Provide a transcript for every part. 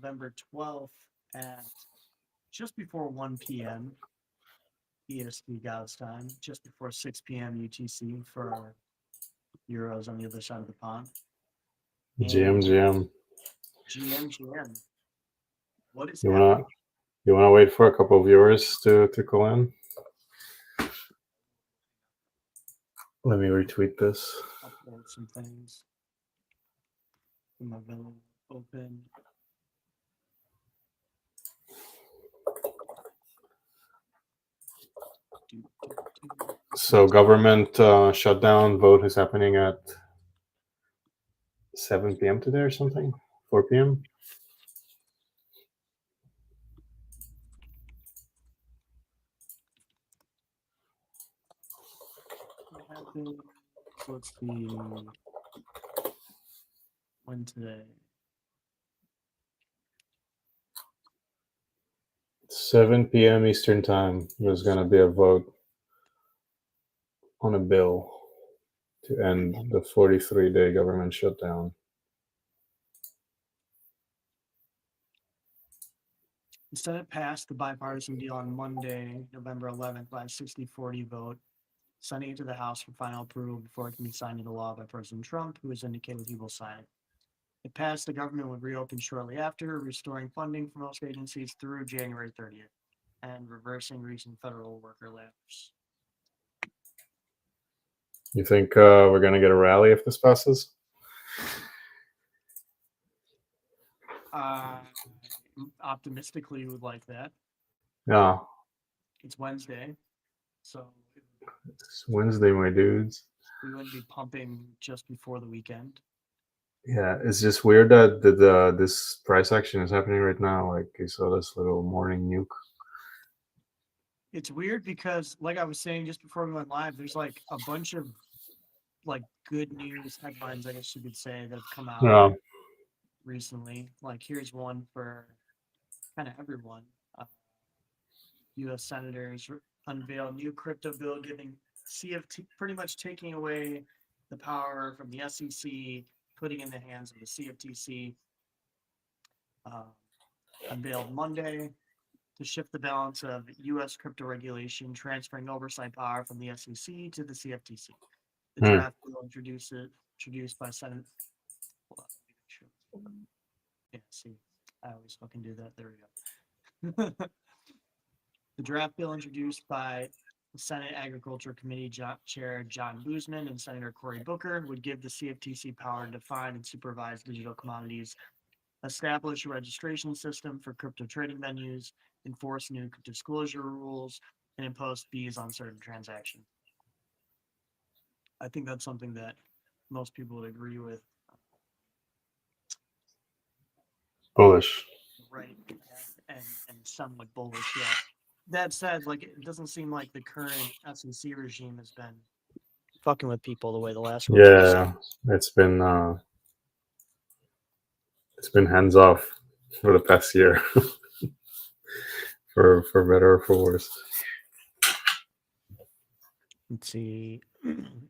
November 12th at just before 1 p.m. EST God's time, just before 6 p.m. UTC for our Euros on the other side of the pond. GM, And GM. GM, what is You happening? wanna you wanna wait for a couple of viewers to call in? Let me retweet this. Upload some things. My Villa open. Do, do, do. So government shutdown vote is happening at 7 p.m. today or something? 4 p.m. What happened? Let's see. When today? 7 p.m. Eastern time. There's gonna be a vote on a bill to end the 43-day government shutdown. The Senate passed the bipartisan deal on Monday, November 11th, by a 60-40 vote, sending it to the House for final approval before it can be signed into law by President Trump, who has indicated he will sign it. If passed, the government would reopen shortly after, restoring funding for most agencies through January 30th and reversing recent federal worker layoffs. You think we're gonna get a rally if this passes? Optimistically would like that. Yeah, It's Wednesday, so it's Wednesday, my dudes. we wouldn't be pumping just before the weekend. Yeah, it's just weird that this price action is happening right now. Like you saw this little morning nuke. It's weird because, like I was saying just before we went live, there's like a bunch of like good news headlines, I guess you could say, that have come out Yeah, recently. Like here's one for kind of everyone. U.S. senators unveil new crypto bill giving CFT pretty much taking away the power from the SEC, putting in the hands of the CFTC. Uh, Unveiled Monday to shift the balance of U.S. crypto regulation, transferring oversight power from the SEC to the CFTC. The Hmm. draft bill introduced by Senate. Hold on, let me make sure. Yeah, see, I always fucking do that. There we go. The draft bill introduced by Senate Agriculture Committee Chair John Boozman and Senator Cory Booker would give the CFTC power to define and supervise digital commodities, establish a registration system for crypto trading venues, enforce new disclosure rules, and impose fees on certain transactions. I think that's something that most people would agree with. Bullish. Right, and somewhat bullish. Yeah. That said, like it doesn't seem like the current SEC regime has been fucking with people the way the last one was. Yeah, it's been hands off for the past year, for better or for worse. Let's see.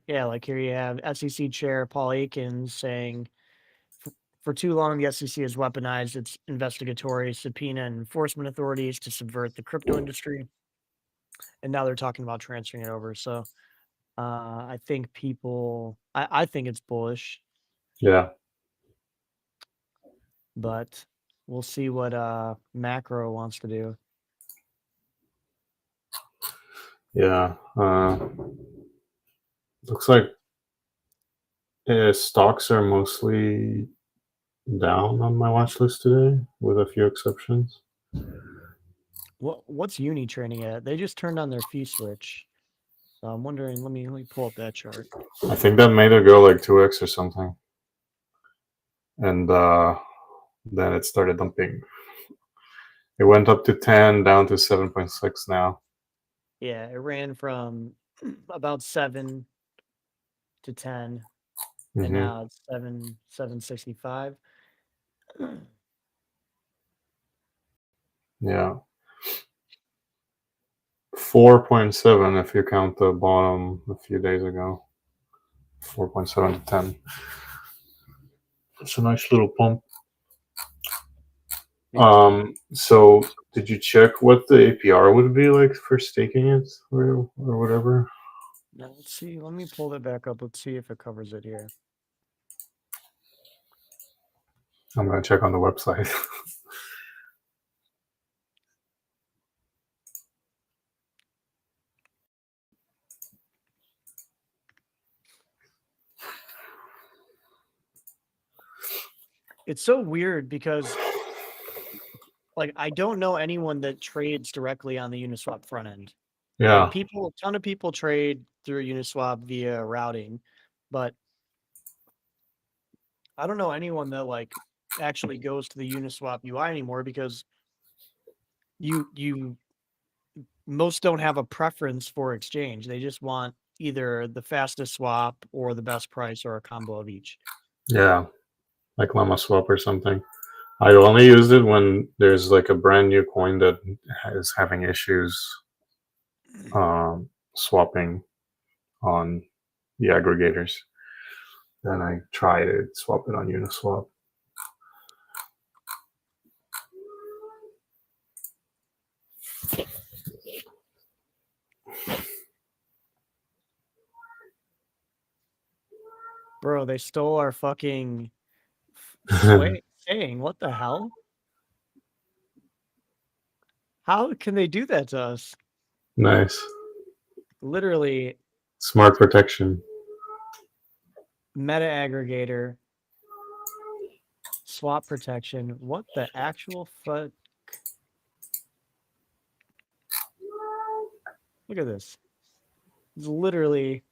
Yeah, like here you have SEC Chair Paul Akins saying, for too long, the SEC has weaponized its investigatory subpoena and enforcement authorities to subvert the crypto industry. And now they're talking about transferring it over. So I think I think it's bullish, Yeah, but we'll see what Macro wants to do. yeah. Looks like stocks are mostly down on my watch list today, with a few exceptions. What's Uni trading at? They just turned on their fee switch. So I'm wondering, let me pull up that chart. I think that made it go like 2x or something, and then it started dumping. It went up to 10, down to 7.6 now. Yeah, it ran from about 7 to 10, and Mm-hmm. now it's 765. Yeah, 4.7 if you count the bottom a few days ago. 4.7 to 10. It's a nice little pump. So did you check what the APR would be like for staking it or whatever? Now, let's see. Let me pull that back up. Let's see if it covers it here. I'm gonna check on the website. It's so weird because like I don't know anyone that trades directly on the Uniswap front end. Yeah. Like a ton of people trade through Uniswap via routing, but I don't know anyone that like actually goes to the Uniswap UI anymore because you most don't have a preference for exchange. They just want either the fastest swap or the best price or a combo of each. Yeah. Like Llama Swap or something. I only used it when there's like a brand new coin that is having issues swapping on the aggregators. Then I try to swap it on Uniswap. Bro, they stole our fucking saying. What the hell? How can they do that to us? Nice. Literally, Smart protection. meta aggregator, swap protection. What the actual fuck? Look at this. It's literally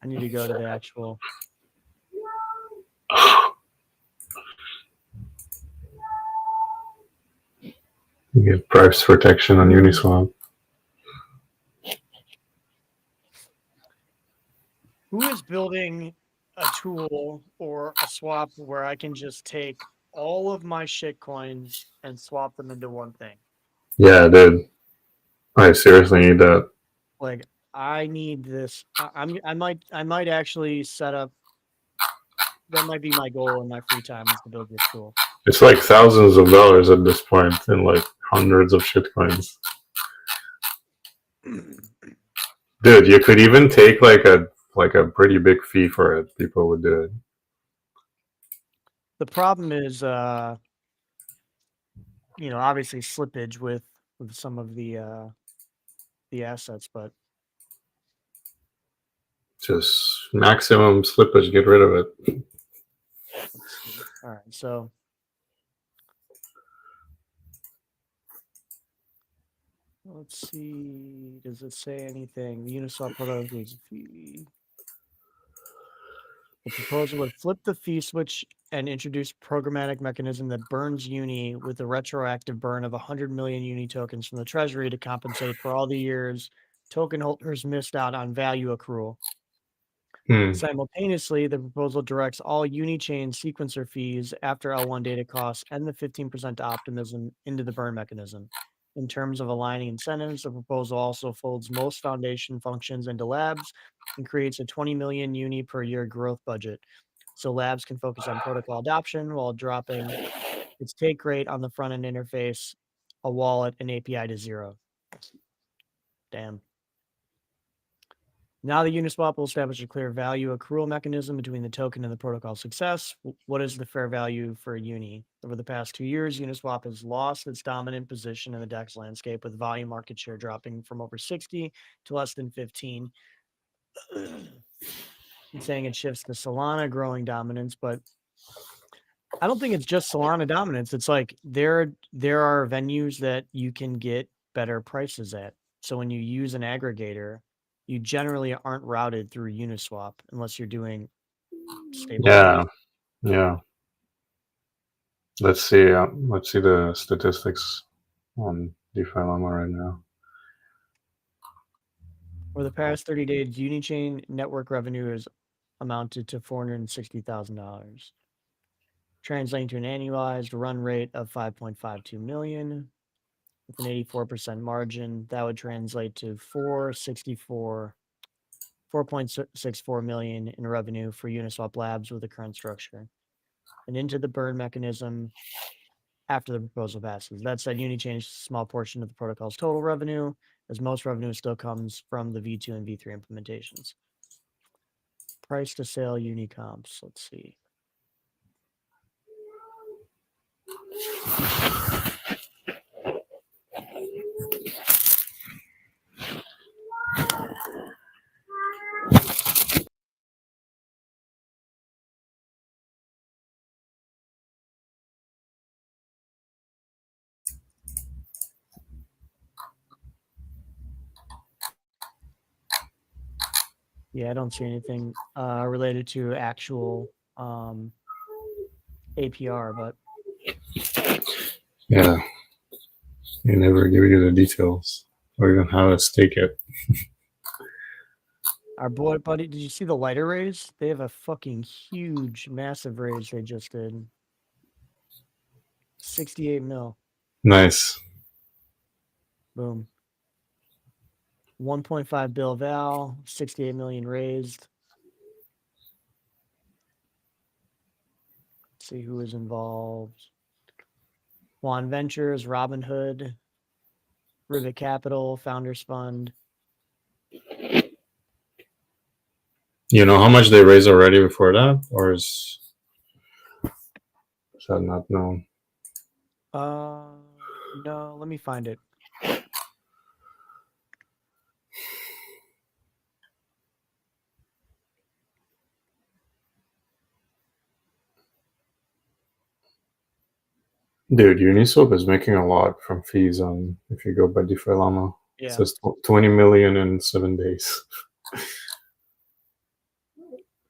I need to go to the actual. You get price protection on Uniswap. Who is building a tool or a swap where I can just take all of my shit coins and swap them into one thing? Yeah, dude. I seriously need that. Like I need this. I might actually set up. That might be my goal in my free time is to build this tool. It's like thousands of dollars at this point and like hundreds of shitcoins. Dude, you could even take like a pretty big fee for it. People would do it. The problem is obviously slippage with some of the assets, but Just maximum slippage, get rid of it. let's see. All right, so let's see. Does it say anything? The Uniswap protocol is fee. The proposal would flip the fee switch and introduce programmatic mechanism that burns Uni with a retroactive burn of 100 million Uni tokens from the treasury to compensate for all the years token holders missed out on value accrual. Simultaneously, the proposal directs all Unichain sequencer fees after L1 data costs and the 15% optimism into the burn mechanism. In terms of aligning incentives, the proposal also folds most foundation functions into labs and creates a 20 million Uni per year growth budget. So labs can focus on protocol adoption while dropping its take rate on the front end interface, a wallet, and API to zero. Damn. Now the Uniswap will establish a clear value accrual mechanism between the token and the protocol success. What is the fair value for Uni? Over the past 2 years, Uniswap has lost its dominant position in the DEX landscape, with volume market share dropping from over 60 to less than 15. I'm saying it shifts to Solana growing dominance, but I don't think it's just Solana dominance. It's like there are venues that you can get better prices at. So when you use an aggregator, you generally aren't routed through Uniswap unless you're doing stable. Yeah. Let's see the statistics on DeFi Llama right now. For the past 30 days, Unichain network revenue has amounted to $460,000, translating to an annualized run rate of 5.52 million. with an 84% margin. That would translate to 4.64 million in revenue for Uniswap Labs with the current structure. And into the burn mechanism after the proposal passes. That said, Unichain is a small portion of the protocol's total revenue, as most revenue still comes from the V2 and V3 implementations. Price to sale Unicomps. Let's see. Yeah, I don't see anything related to actual APR, but Yeah, they never give you the details or even how to stake it. our boy buddy, did you see the lighter raise? They have a fucking huge, massive raise they just did. 68 mil. Nice. Boom. 1.5 bill val, 68 million raised. Let's see who is involved. Juan Ventures, Robinhood, Rivet Capital, Founders Fund. You know how much they raised already before that, or is that not known? No, let me find it. Dude, Uniswap is making a lot from fees on if you go by DeFi Llama. Yeah. It says 20 million in 7 days.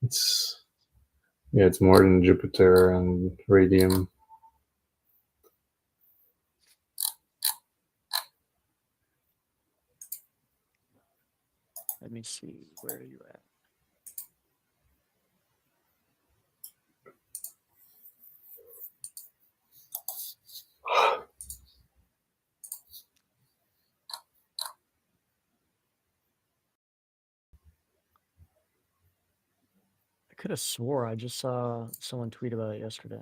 It's more than Jupiter and Radium. Let me see. Where are you at? I could have swore I just saw someone tweet about it yesterday.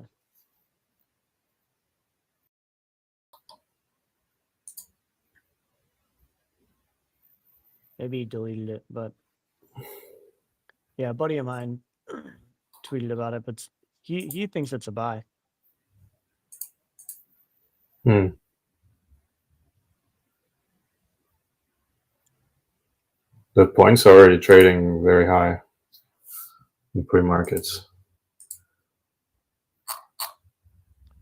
Maybe he deleted it, but yeah, a buddy of mine tweeted about it, but he thinks it's a buy. Hmm. The points are already trading very high in pre-markets.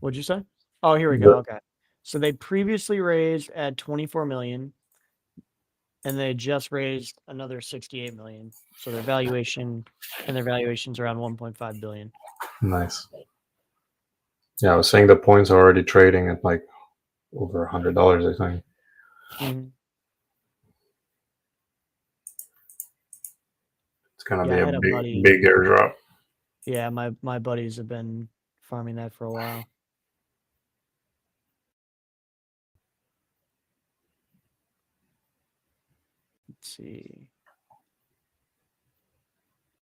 What'd you say? Oh, here we go. Okay. So they previously raised at 24 million and they just raised another 68 million. So their valuation's around 1.5 billion. Nice. Yeah, I was saying the points are already trading at like over $100, I think. Mm-hmm. It's gonna Yeah, I be had a a big, buddy. big airdrop. Yeah, my buddies have been farming that for a while. Let's see.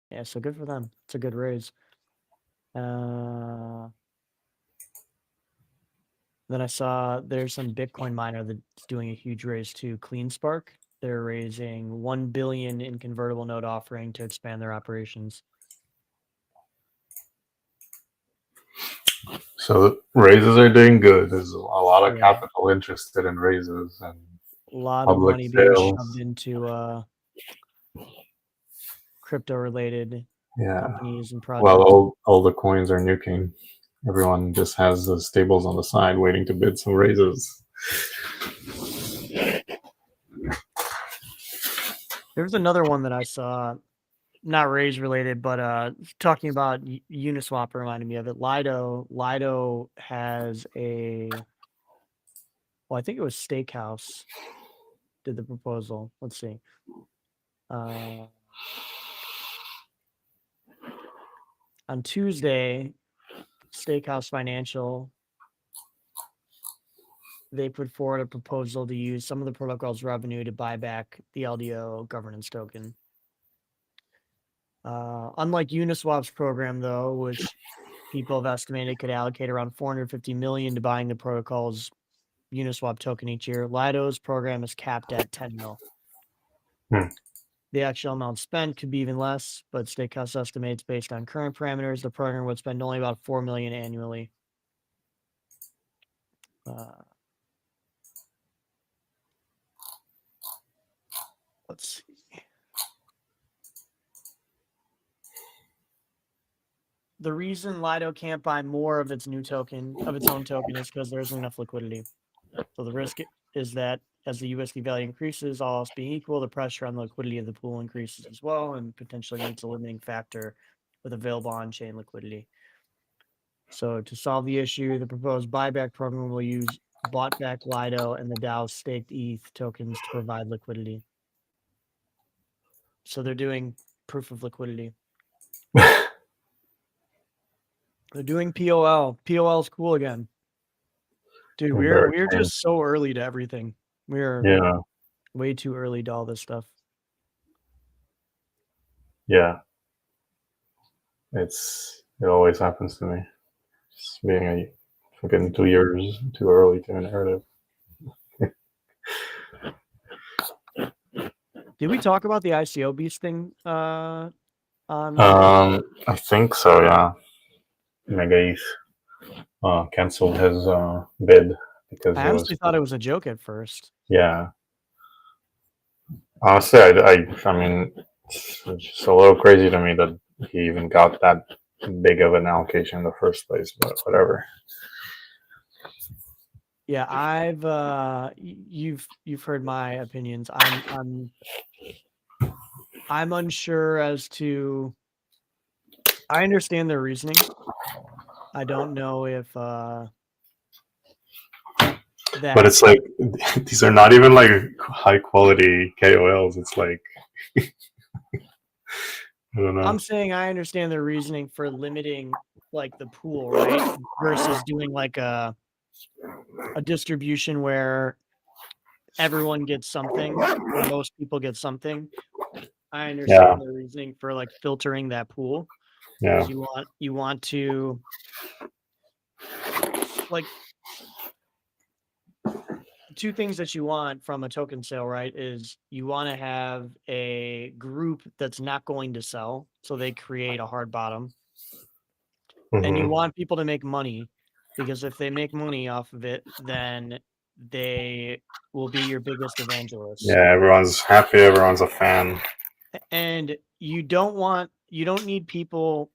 Yeah, so good for them. It's a good raise. Then I saw there's some Bitcoin miner that's doing a huge raise too, CleanSpark. They're raising 1 billion in convertible note offering to expand their operations. So the raises are doing good. There's a lot of Yeah. capital interested in raises and A lot of public money being sales. shoved into crypto related Yeah. companies and projects. Well, all the coins are nuking. Everyone just has the stables on the side waiting to bid some raises. There's another one that I saw, not raise related, but talking about Uniswap reminded me of it. Lido has I think it was Steakhouse did the proposal. Let's see. On Tuesday, Steakhouse Financial, they put forward a proposal to use some of the protocol's revenue to buy back the LDO governance token. Unlike Uniswap's program, though, which people have estimated could allocate around 450 million to buying the protocol's Uniswap token each year, Lido's program is capped at 10 mil. The actual amount spent could be even less, but Stakehouse estimates based on current parameters, the program would spend only about 4 million annually. Let's see. The reason Lido can't buy more of its own token is because there isn't enough liquidity. So the risk is that as the USD value increases, all else being equal, the pressure on the liquidity of the pool increases as well, and potentially needs a limiting factor with available on-chain liquidity. So to solve the issue, the proposed buyback program will use bought back Lido and the DAO staked ETH tokens to provide liquidity. So they're doing proof of liquidity. They're doing POL. POL is cool again. Dude, we're just so early to everything. We're way too early to all this stuff. Yeah. It always happens to me. Just being fucking 2 years too early to a narrative. Did we talk about the ICO beast thing? I think so. Yeah. Mega ETH canceled his bid because I honestly thought it was a joke at first. Yeah. Honestly, I mean, it's just a little crazy to me that he even got that big of an allocation in the first place. But whatever. Yeah, you've heard my opinions. I'm unsure as to. I understand their reasoning. I don't know if that. But it's like these are not even like high quality KOLs. It's like I don't know. I'm saying I understand their reasoning for limiting like the pool, right? Versus doing like a distribution where everyone gets something, or most people get something. I understand the reasoning for like filtering that pool. Yeah. You want to like two things that you want from a token sale, right? Is you want to have a group that's not going to sell, so they create a hard bottom. And you want people to make money, because if they make money off of it, then they will be your biggest evangelists. Yeah, everyone's happy, everyone's a fan. And you don't need people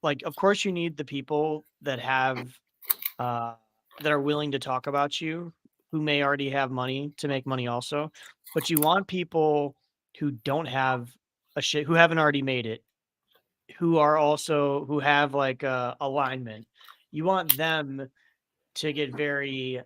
like, of course you need the people that have that are willing to talk about you, who may already have money to make money also, but you want people who don't have who haven't already made it, who have like alignment. You want them to get very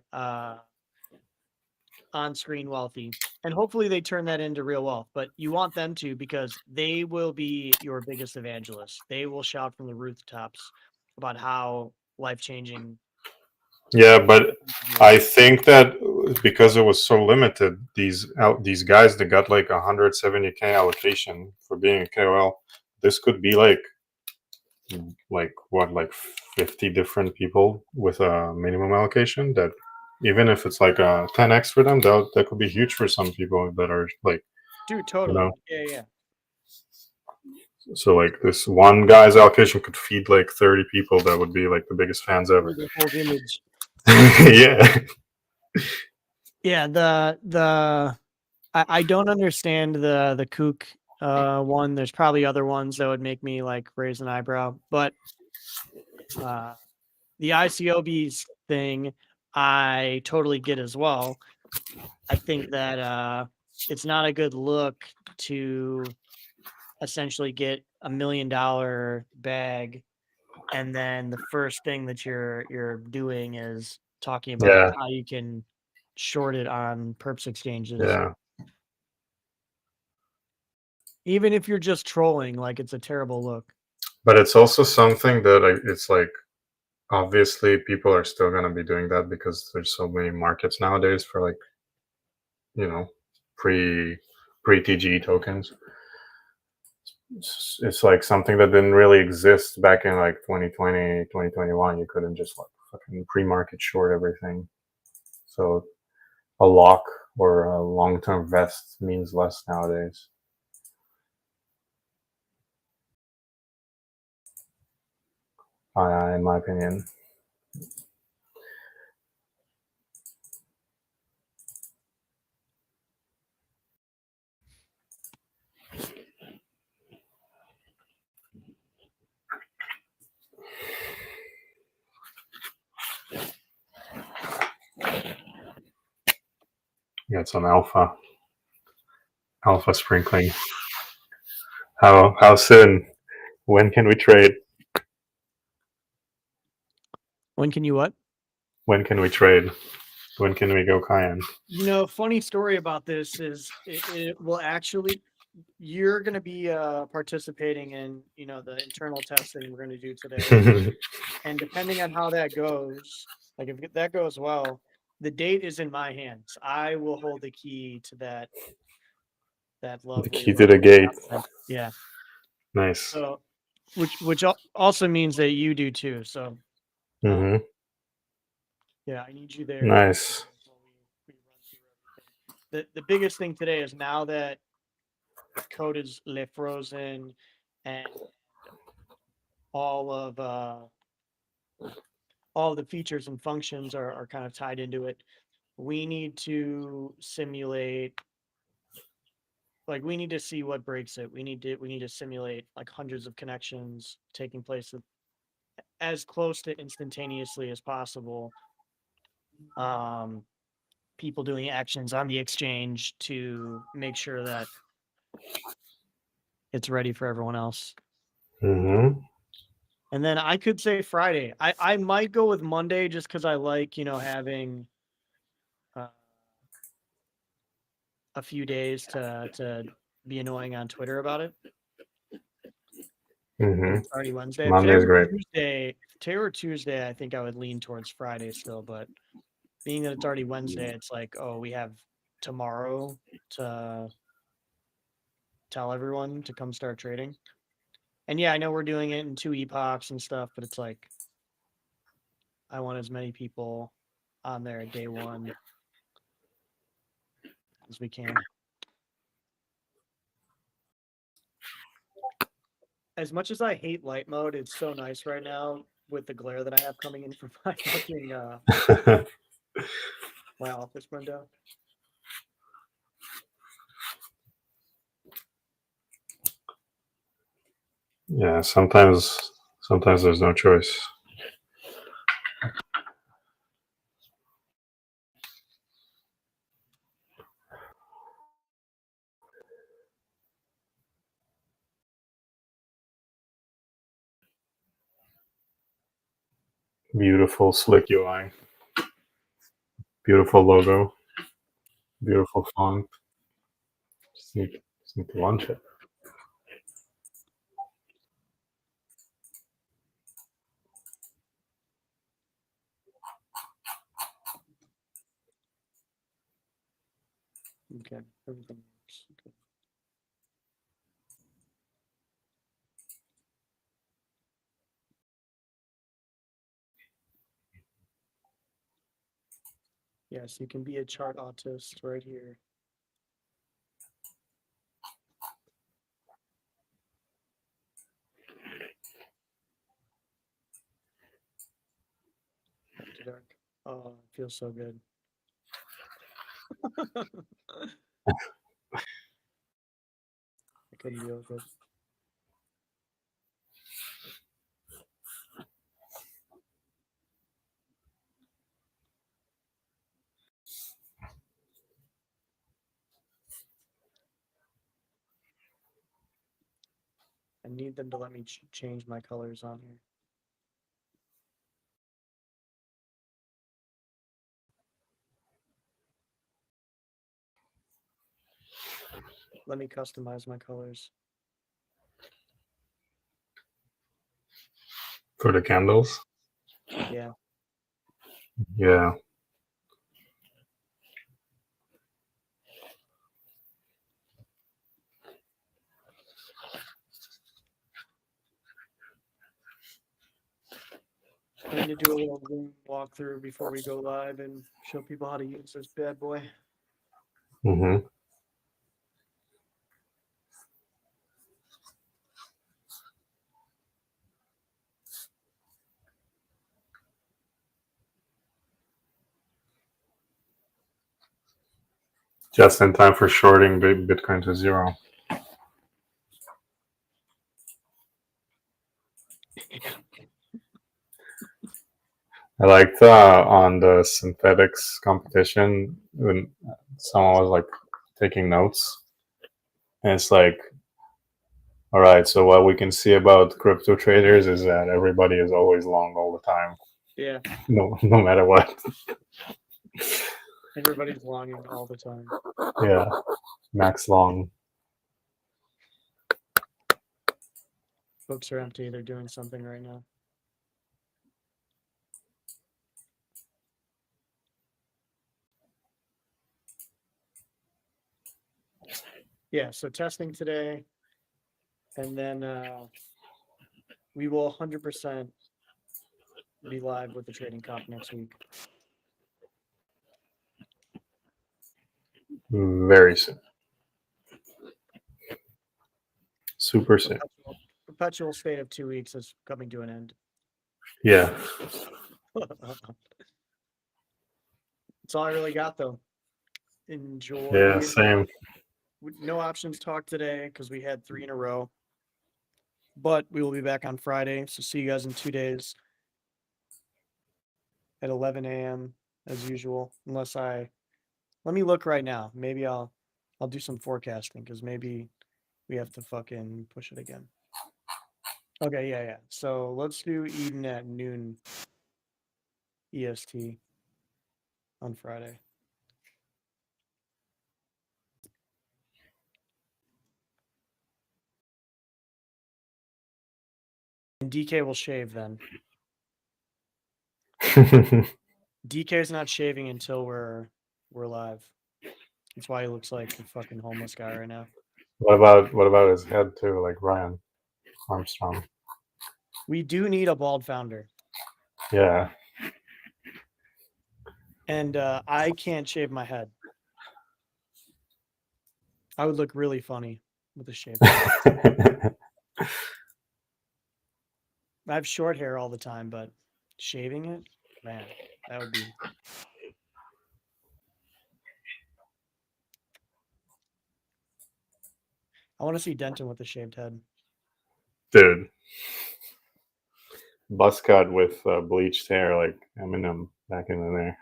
on-screen wealthy, and hopefully they turn that into real wealth. But you want them to, because they will be your biggest evangelists. They will shout from the rooftops about how life-changing. Yeah, but I think that because it was so limited, these guys that got like 170K allocation for being a KOL, this could be like 50 different people with a minimum allocation, that even if it's like a 10x for them, that could be huge for some people that are like, dude, totally. Yeah. So like this one guy's allocation could feed like 30 people that would be like the biggest fans ever. The whole village. Yeah. Yeah, I don't understand the kook one. There's probably other ones that would make me like raise an eyebrow, but the ICOBs thing I totally get as well. I think that it's not a good look to essentially get $1 million bag, and then the first thing that you're doing is talking about how you can short it on perps exchanges. Yeah. Even if you're just trolling, like, it's a terrible look. But it's also something that it's like obviously people are still going to be doing that because there's so many markets nowadays for like, you know, pre TGE tokens. It's like something that didn't really exist back in like 2020, 2021. You couldn't just like fucking pre-market short everything. So a lock or a long-term vest means less nowadays. In my opinion. Got some alpha sprinkling. How soon? When can we trade? When can you what? When can we trade? When can we go Cayenne? You know, funny story about this is it will actually, you're going to be participating in, you know, the internal testing we're going to do today. And depending on how that goes, like if that goes well, the date is in my hands. I will hold the key to that lovely. The key to the gate. Yeah. Nice. So, which also means that you do too. So, yeah, I need you there. Nice. The biggest thing today is now that code is frozen and all of the features and functions are kind of tied into it. We need to simulate, like we need to see what breaks it. We need to simulate like hundreds of connections taking place as close to instantaneously as possible. People doing actions on the exchange to make sure that it's ready for everyone else. And then I could say Friday. I might go with Monday just because I like, you know, having a few days to be annoying on Twitter about it. It's already Wednesday. Monday is great. Today or Tuesday, I think I would lean towards Friday still, but being that it's already Wednesday, it's like, oh, we have tomorrow to tell everyone to come start trading. And yeah, I know we're doing it in 2 epochs and stuff, but it's like I want as many people on there day one as we can. As much as I hate light mode, it's so nice right now with the glare that I have coming in from my fucking my office window. Yeah, sometimes there's no choice. Beautiful, slick UI. Beautiful logo. Beautiful font. Just need to launch it. Okay, everything works. Okay. Yes, you can be a chart autist right here. After dark. Oh, it feels so good. I couldn't deal with it. I need them to let me change my colors on here. Let me customize my colors. For the candles? Yeah. Yeah. I need to do a little room walkthrough before we go live and show people how to use this bad boy. Mm-hmm. Just in time for shorting Bitcoin to zero. I liked on the synthetics competition when someone was like taking notes, and it's like, all right, so what we can see about crypto traders is that everybody is always long all the time, Yeah. no matter what. Everybody's longing all the time. Yeah, max long. Books are empty. They're doing something right now. Yeah, so testing today, and then we will 100% be live with the trading comp next week. Very soon. Super soon. Perpetual state of 2 weeks is coming to an end. Yeah. That's all I really got, though. Enjoy. Yeah, same. No options talk today because we had 3 in a row. But we will be back on Friday. So see you guys in 2 days at 11 a.m. as usual. Let me look right now. Maybe I'll do some forecasting because maybe we have to fucking push it again. Okay, yeah. So let's do Eden at noon EST on Friday. And DK will shave then. DK is not shaving until we're live. That's why he looks like a fucking homeless guy right now. What about his head too, like Ryan Armstrong? We do need a bald founder. Yeah. And I can't shave my head. I would look really funny with a shaved head. I have short hair all the time, but shaving it, man, that would be. I want to see Denton with a shaved head. Dude. Buzz cut with bleached hair like Eminem back in the day.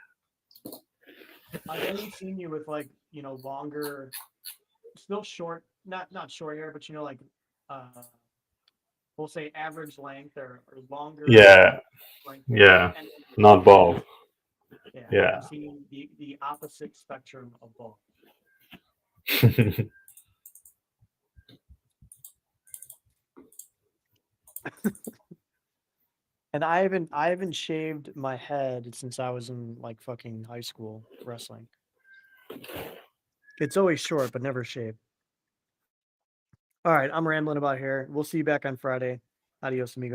I've only seen you with longer, still short, not short hair, but like we'll say average length or longer. Yeah. Length. Yeah. Not bald. Yeah. I've seen the opposite spectrum of both. And I haven't shaved my head since I was in like fucking high school wrestling. It's always short, but never shaved. All right, I'm rambling about here. We'll see you back on Friday. Adios, amigo.